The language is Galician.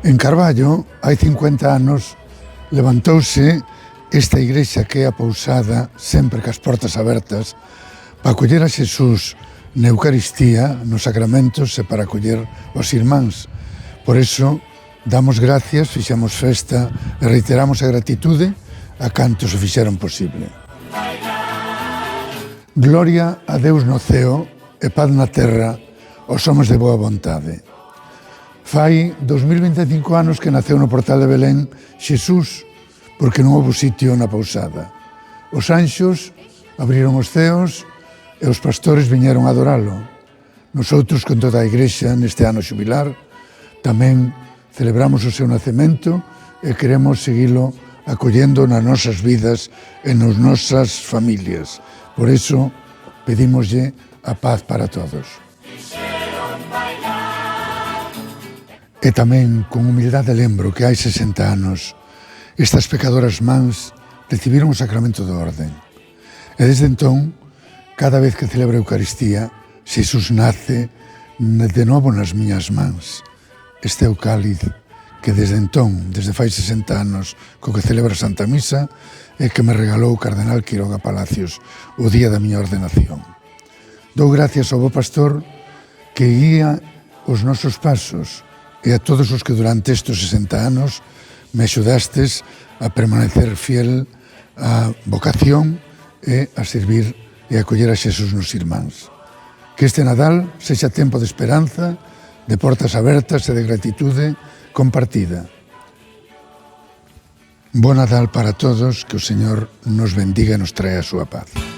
En Carballo, hai 50 anos, levantouse esta igrexa que é a Pousada, sempre cas portas abertas, para acoller a Xesús na Eucaristía, nos sacramentos e para acoller os irmáns. Por iso, damos gracias, fixamos festa e reiteramos a gratitude a cantos o fixeron posible. Gloria a Deus no ceo e paz na terra aos homes de boa vontade. Fai 2025 anos que naceu no portal de Belén Xesús, porque non houve sitio na Pousada. Os anxos abriron os ceos e os pastores viñeron a adoralo. Nosoutros, con toda a igrexa, neste ano xubilar, tamén celebramos o seu nacemento e queremos seguilo acollendo nas nosas vidas e nas nosas familias. Por iso, pedímoslle a paz para todos. E tamén, con humildade, lembro que hai 60 anos estas pecadoras mans recibiron o sacramento da orden. E desde entón, cada vez que celebro a Eucaristía, Xesús nace de novo nas miñas mans. Este é o cáliz que desde entón, desde fai 60 anos, co que celebra a Santa Misa, e que me regalou o Cardenal Quiroga Palacios o día da miña ordenación. Dou gracias ao bo pastor que guía os nosos pasos, e a todos os que durante estes 60 anos me axudastes a permanecer fiel á vocación e a servir e a acoller a Xesús nos irmáns. Que este Nadal sexa tempo de esperanza, de portas abertas e de gratitude compartida. Bo Nadal para todos, que o Señor nos bendiga e nos traia a súa paz.